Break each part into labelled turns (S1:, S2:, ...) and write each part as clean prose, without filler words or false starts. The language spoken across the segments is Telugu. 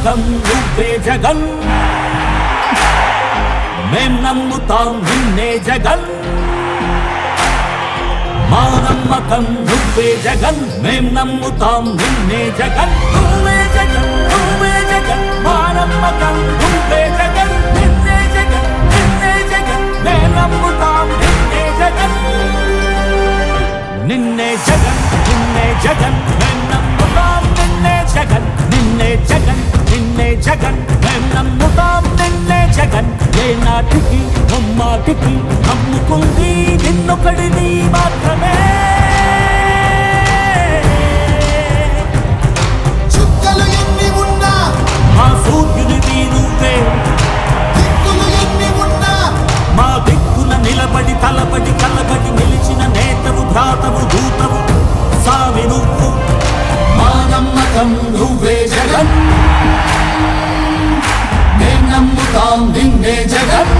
S1: నమ్మకం నువ్వే జగన్ మేం నమ్ముతాం నిన్నే జగన్ మా నమ్మకం నువ్వే జగన్ మేం నమ్ముతాం నిన్నే జగన్ నువ్వే జగన్ నువ్వే జగన్ మా నమ్మకం నువ్వే జగన్ నిన్నే జగన్ నిన్నే జగన్ మేం నమ్ముతాం నిన్నే జగన్ నిన్నే జగన్ నిన్నే జగన్ మేం నమ్ముతాం నిన్నే జగన్ నిన్నే జగన్ నిన్నే జగన్ మేం నమ్ముతాం నిన్నే జగన్ ఏ నాటికి నమ్మాటికి నమ్ముకుంది నిన్నొకడిని మాత్రమే
S2: చుక్కలు ఎన్ని ఉన్నా
S1: మా సూర్యునిది నువ్వే
S2: దిక్కులు ఎన్ని ఉన్నా
S1: మా దిక్కున నిలబడి తలబడి కలబడి నిలిచిన నేతవు భ్రాతవు దూతవు సావి నువ్వు మా నమ్మకం నువ్వే జగన్ మేం నమ్ముతాం నిన్నే జగన్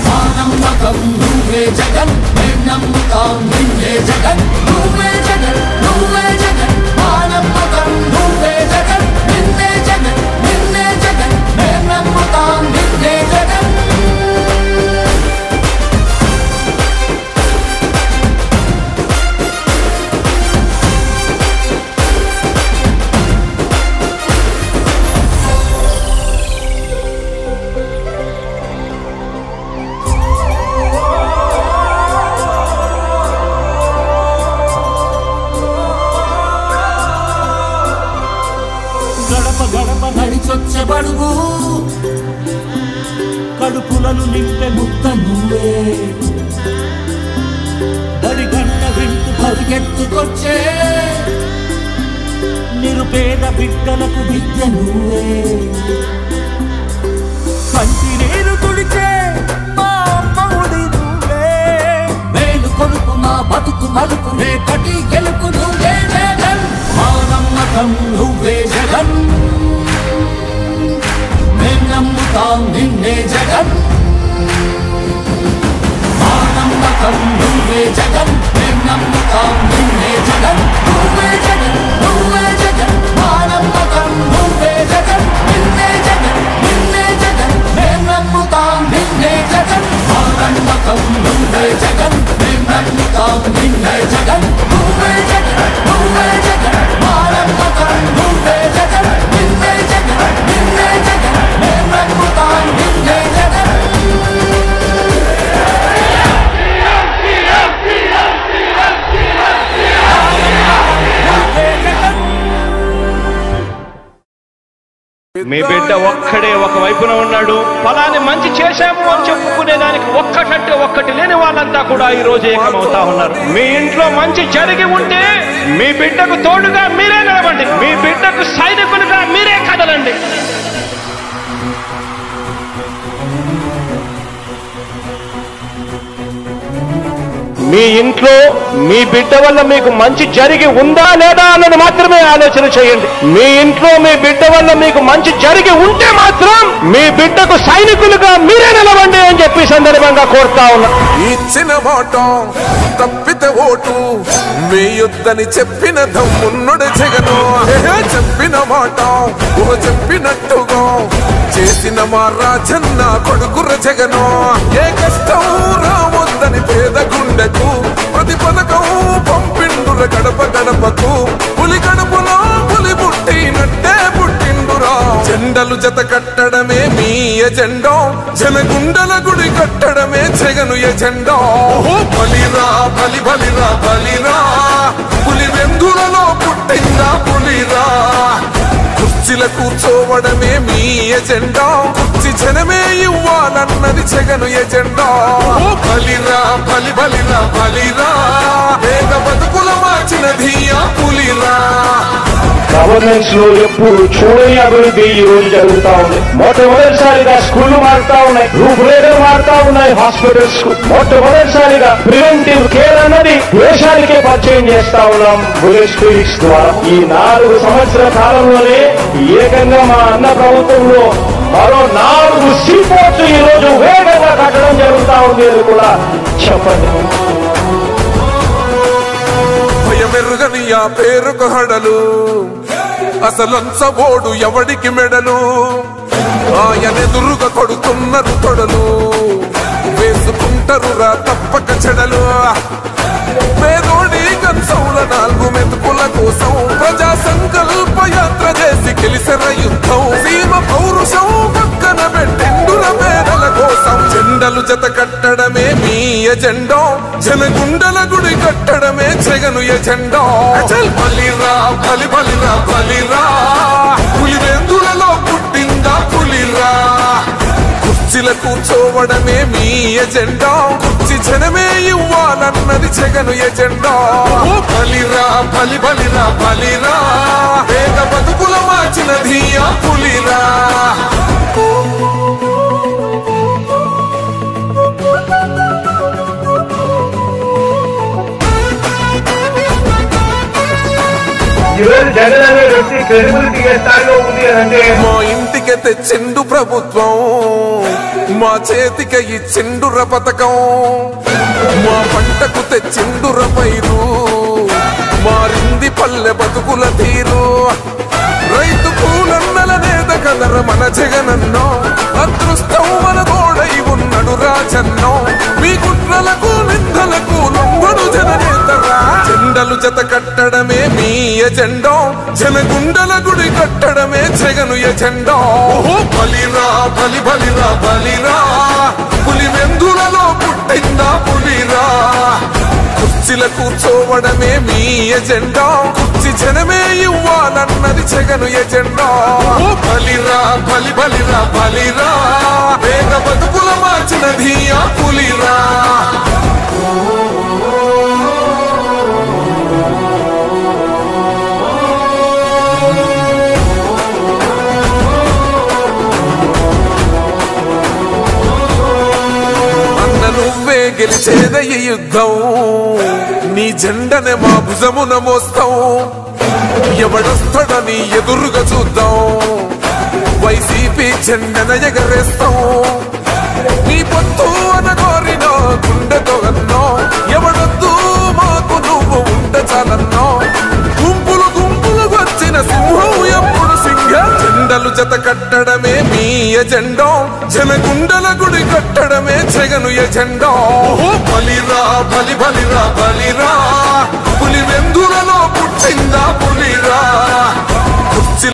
S1: మా నమ్మకం నువ్వే జగన్ మేం నమ్ముతాం నిన్నే జగన్ నువ్వే జగన్ నువ్వే జగన్ మా నమ్మకం నువ్వే జగన్ నిన్నే జగన్ నిన్నే జగన్ మేం నమ్ముతాం నిన్నే జగన్ గడప గడప నడిచొచ్చే బడుగు కడుపులను నింపే ముద్ద నువ్వే బడి గంట వింటూ పరిగెత్తుకొచ్చే నిరుపేద బిడ్డలకు విద్య నువ్వే కంటి నీరు తుడిచే మా అమ్మఒడి నువ్వే మేలు కొడుకు మా బతుకు మలుపు రేపటి గెలుపు నువ్వే జగన్ మా నమ్మకం నువ్వే జగన్ మేం నమ్ముతాం నిన్నే జగన్ మా నమ్మకం నువ్వే జగన్ మేం నమ్ముతాం నిన్నే జగన్ నువ్వే జగన్ నువ్వే జగన్ మా నమ్మకం నువ్వే జగన్ నిన్నే జగన్ నిన్నే జగన్ మేం నమ్ముతాం నిన్నే జగన్ మా నమ్మకం నువ్వే జగన్ మేం నమ్ముతాం నిన్నే జగన్ నువ్వే జగన్ నువ్వే జగన్ మా నమ్మకం నువ్వే జగన్ నిన్నే జగన్ నిన్నే జగన్ మేం నమ్ముతాం నిన్నే జగన్
S3: మీ బిడ్డ ఒక్కడే ఒక వైపున ఉన్నాడు. ఫలాన్ని మంచి చేశాము అని చెప్పుకునే దానికి ఒక్కటంటే ఒక్కటి లేని వాళ్ళంతా కూడా ఈ రోజు ఏకమవుతా ఉన్నారు. మీ ఇంట్లో మంచి జరిగి ఉంటే మీ బిడ్డకు తోడుగా మీరే నిలబండి, మీ బిడ్డకు సైనికులుగా మీరే కదలండి. మీ ఇంట్లో మీ బిడ్డ వల్ల మీకు మంచి జరిగి ఉందా లేదా అన్నది మాత్రమే ఆలోచన చేయండి. మీ ఇంట్లో మీ బిడ్డ వల్ల మీకు మంచి జరిగి ఉంటే మాత్రం మీ బిడ్డకు సైనికులుగా మీరే నిలవండి అని చెప్పి సందర్భంగా కోరుతా ఉన్నా.
S4: ఇచ్చిన మాట తప్పితే ఓటు మీ యుద్ధని చెప్పిన దమ్మున్నడు జగను. చెప్పిన మాట చెప్పినట్టుగా చేసిన మా రాజన్న కొడుకుర జగను. ఏ కష్టం రావద్దని పేద గుండెకు ప్రతి పథకం పంపిండుర గడప గడపకు. పులి గడపలో పులి పుట్టినట్టే పుట్టిండురా. జెండలు జత కట్టడమే మీ ఎజెండా, జనగుండల గుడి కట్టడమే జగను ఎజెండా. బలిరా బలి బలిరా బలిరా, పులి వెందులలో పుట్టిందా పులిరా. కుర్చీల కూర్చోవడమే మీ ఎజెండా, కుర్చీ జనమే ఇవ్వాలన్నది జగను ఎజెండా. బలిరా బలి బలిరా బలిరా, పేద బతుకుల మార్చినది ఆ పులిరా.
S3: గవర్నెన్స్ లో ఎప్పుడు చూడని అభివృద్ధి ఈ రోజు జరుగుతా ఉంది. మొట్టమొదటిసారిగా స్కూళ్లు మారుతా ఉన్నాయి, రూపురేఖలు మారుతా ఉన్నాయి. హాస్పిటల్స్ మొట్టమొదటిసారిగా ప్రివెంటివ్ కేర్ అన్నది దేశానికే పరిచయం చేస్తా ఉన్నాం బుల్లెట్ క్లినిక్స్ ద్వారా. ఈ 4 సంవత్సరాల కాలంలోనే ఏకంగా మా అన్న ప్రభుత్వంలో మరో 4 సీపోర్ట్స్ ఈ రోజు వేగంగా కట్టడం జరుగుతా ఉంది అని కూడా చెప్పండి.
S4: భయమెరుగని ఆ పేరుకు హడలు, అసలంచబోడు ఎవడికి మెడలు ఆయనెదురుగా కొడుతున్నారు తొడలు వేసుకుంటారు రా తప్పక చెడలు పేదోడి కంచంల 4 మెతుకుల కోసం ప్రజా సంకల్ప యాత్ర చేసి గెలిసిన యుద్ధం సీమ పౌరుషం పక్కన పెట్టిండుల పేదల కోసం జెండలు జత కట్టడమే మీ ఎజెండా జనగుండల గుడి కట్టడమే జగను ఎజెండా బలిరా బలి బలిరా బలిరా పులివెందులలో పుట్టిందా పులిరా కుర్చీల కూర్చోవడమే మీ ఎజెండా కుర్చీ జనమే ఇవ్వాలన్నది జగను ఎజెండా బలిరా బలి బలిరా బలిరా వేగ బతుకుల మార్చినది ఆ పులిరా
S3: జగన్ అనే వ్యక్తి క్రెడిబిలిటీ ఏ స్థాయిలో ఉంది అంటే
S4: మా ఇంటికి తెచ్చిండు ప్రభుత్వం మా చేతికి ఇచ్చిండుర పథకం మా పంటకు తెచ్చిండుర పైరు మారింది పల్లె బతుకుల తీరు రైతు కూలన్నల నేత కదర మన జగనన్నో అదృష్టం మన తోడై ఉన్నడు రాజన్నో మీ కుట్రలకు నిందలకు లొంగడు జననేతరా జెండలు జత కట్టడమే మీ ఎజెండా జనగుండల గుడి కట్టడమే జగను ఎజెండా బలిరా బలి బలిరా బలిరా పులివెందులలో పుట్టిందా పులిరా కుర్చీల కూర్చోవడమే మీ ఎజెండా కుర్చీ జనమే ఇవ్వాలన్నది జగను ఎజెండా బలిరా బలి బలిరా బలిరా వేగ బతుకుల మార్చినది ఆ పులిరా నువ్వే గెలిచేద ఈ యుద్ధం నీ జెండనే మా భుజమున మోస్తాం ఎవడొస్తాడని ఎదురుగా చూద్దాం వైసీపీ జెండన ఎగరేస్తాం నీ పొత్తు అనగోరినో గుండెతో అన్నో ఎవడొద్దు మాకు నువ్వు ఉంటే చాలన్నో గుంపులు గుంపులు వచ్చిన సింహం ఎప్పుడు సింహ జెండలు జత కట్టడమే మీ ఎజెండా జనగుండల గుడి కట్టడమే జగను ఎజెండా బలిరా బలి బలిరా బలిరా పులివెందులలో పుట్టిందా పులిరా